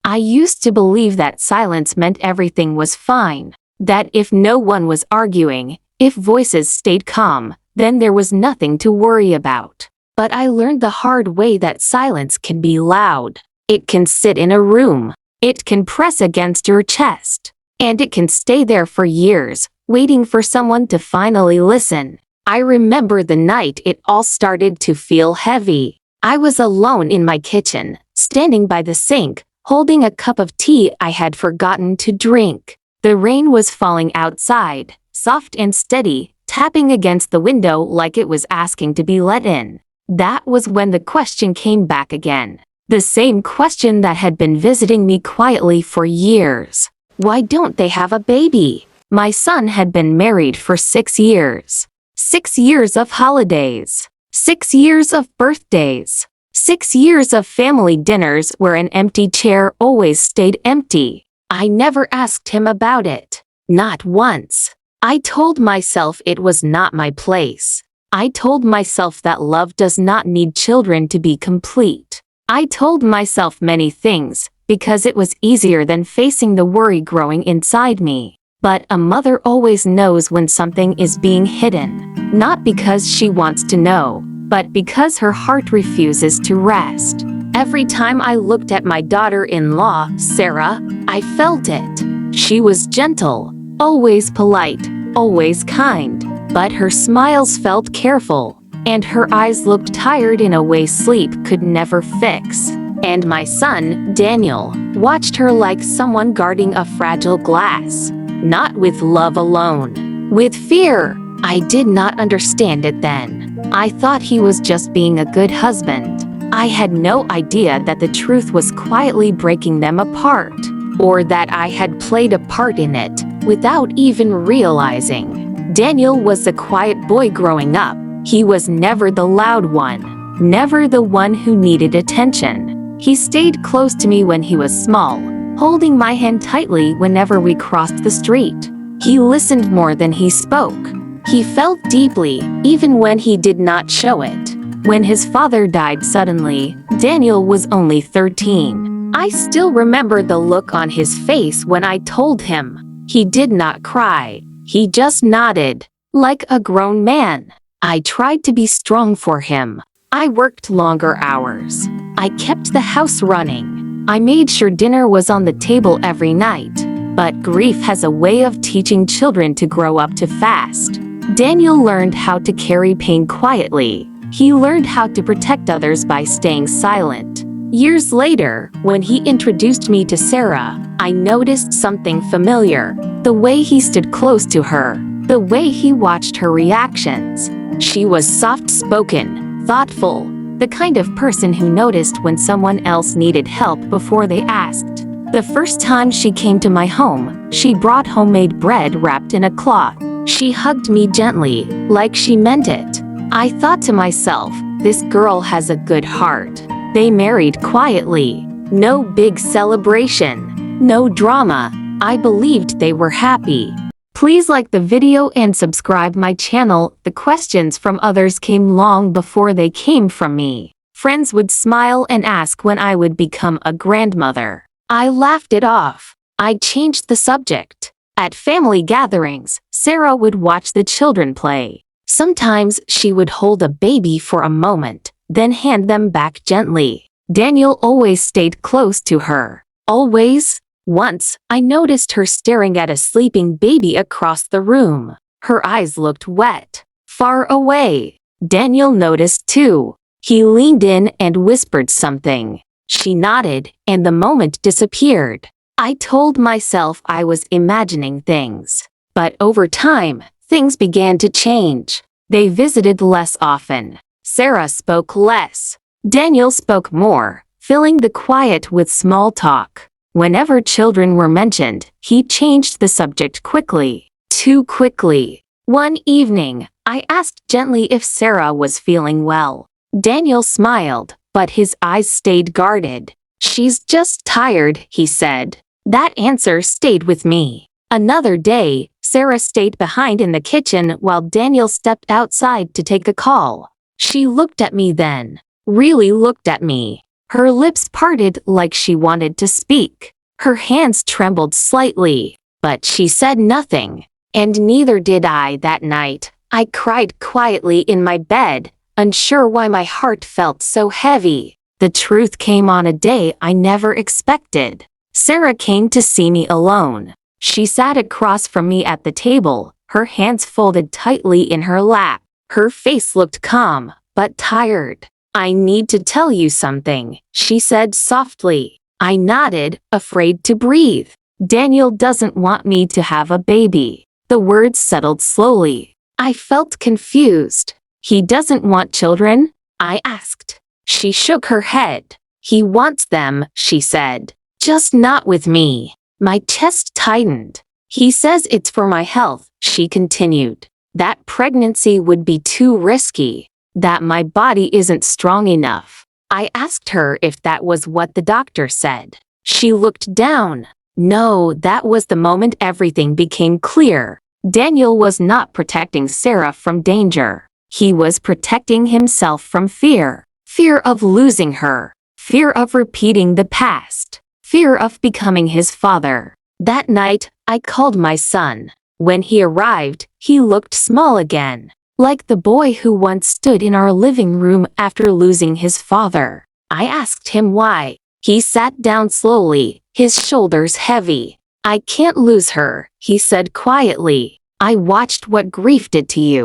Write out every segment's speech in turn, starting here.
I used to believe that silence meant everything was fine, that if no one was arguing, if voices stayed calm, then there was nothing to worry about. But I learned the hard way that silence can be loud. It can sit in a room. It can press against your chest. And it can stay there for years, waiting for someone to finally listen. I remember the night it all started to feel heavy. I was alone in my kitchen, standing by the sink, holding a cup of tea I had forgotten to drink. The rain was falling outside, soft and steady, tapping against the window like it was asking to be let in. That was when the question came back again. The same question that had been visiting me quietly for years. Why don't they have a baby? My son had been married for 6 years. 6 years of holidays. 6 years of birthdays. 6 years of family dinners where an empty chair always stayed empty. I never asked him about it. Not once. I told myself it was not my place. I told myself that love does not need children to be complete. I told myself many things, because it was easier than facing the worry growing inside me. But a mother always knows when something is being hidden. Not because she wants to know, but because her heart refuses to rest. Every time I looked at my daughter-in-law, Sarah, I felt it. She was gentle, always polite, always kind. But her smiles felt careful, and her eyes looked tired in a way sleep could never fix. And my son, Daniel, watched her like someone guarding a fragile glass. Not with love alone. With fear. I did not understand it then. I thought he was just being a good husband. I had no idea that the truth was quietly breaking them apart, or that I had played a part in it, without even realizing. Daniel was the quiet boy growing up. He was never the loud one, never the one who needed attention. He stayed close to me when he was small, holding my hand tightly whenever we crossed the street. He listened more than he spoke. He felt deeply, even when he did not show it. When his father died suddenly, Daniel was only 13. I still remember the look on his face when I told him. He did not cry. He just nodded, like a grown man. I tried to be strong for him. I worked longer hours. I kept the house running. I made sure dinner was on the table every night. But grief has a way of teaching children to grow up too fast. Daniel learned how to carry pain quietly. He learned how to protect others by staying silent. Years later, when he introduced me to Sarah, I noticed something familiar. The way he stood close to her. The way he watched her reactions. She was soft-spoken, thoughtful, the kind of person who noticed when someone else needed help before they asked. The first time she came to my home, she brought homemade bread wrapped in a cloth. She hugged me gently, like she meant it. I thought to myself, this girl has a good heart. They married quietly. No big celebration. No drama. I believed they were happy. Please like the video and subscribe my channel. The questions from others came long before they came from me. Friends would smile and ask when I would become a grandmother. I laughed it off. I changed the subject. At family gatherings, Sarah would watch the children play. Sometimes she would hold a baby for a moment, then hand them back gently. Daniel always stayed close to her. Always. Once, I noticed her staring at a sleeping baby across the room. Her eyes looked wet, far away. Daniel noticed too. He leaned in and whispered something. She nodded, and the moment disappeared. I told myself I was imagining things. But over time, things began to change. They visited less often. Sarah spoke less. Daniel spoke more, filling the quiet with small talk. Whenever children were mentioned, he changed the subject quickly. Too quickly. One evening, I asked gently if Sarah was feeling well. Daniel smiled, but his eyes stayed guarded. She's just tired, he said. That answer stayed with me. Another day, Sarah stayed behind in the kitchen while Daniel stepped outside to take a call. She looked at me then. Really looked at me. Her lips parted like she wanted to speak. Her hands trembled slightly, but she said nothing. And neither did I that night. I cried quietly in my bed, unsure why my heart felt so heavy. The truth came on a day I never expected. Sarah came to see me alone. She sat across from me at the table, her hands folded tightly in her lap. Her face looked calm, but tired. "I need to tell you something," she said softly. I nodded, afraid to breathe. "Daniel doesn't want me to have a baby." The words settled slowly. I felt confused. "He doesn't want children?" I asked. She shook her head. "He wants them," she said. "Just not with me." My chest tightened. "He says it's for my health," she continued. "That pregnancy would be too risky. That my body isn't strong enough." I asked her if that was what the doctor said. She looked down. No, that was the moment everything became clear. Daniel was not protecting Sarah from danger. He was protecting himself from fear. Fear of losing her. Fear of repeating the past. Fear of becoming his father. That night, I called my son. When he arrived, he looked small again, like the boy who once stood in our living room after losing his father. I asked him why. He sat down slowly, his shoulders heavy. "I can't lose her," he said quietly. "I watched what grief did to you.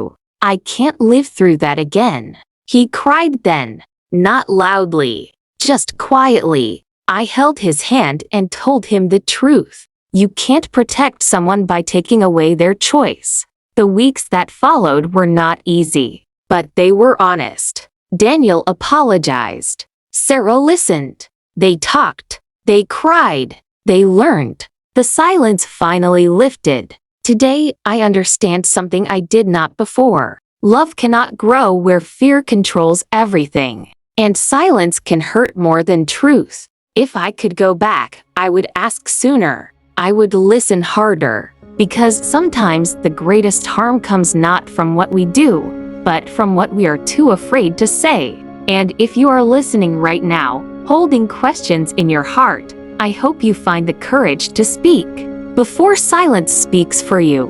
I can't live through that again." He cried then, not loudly, just quietly. I held his hand and told him the truth. You can't protect someone by taking away their choice. The weeks that followed were not easy, but they were honest. Daniel apologized. Sarah listened. They talked. They cried. They learned. The silence finally lifted. Today, I understand something I did not before. Love cannot grow where fear controls everything. And silence can hurt more than truth. If I could go back, I would ask sooner. I would listen harder. Because sometimes the greatest harm comes not from what we do, but from what we are too afraid to say. And if you are listening right now, holding questions in your heart, I hope you find the courage to speak before silence speaks for you.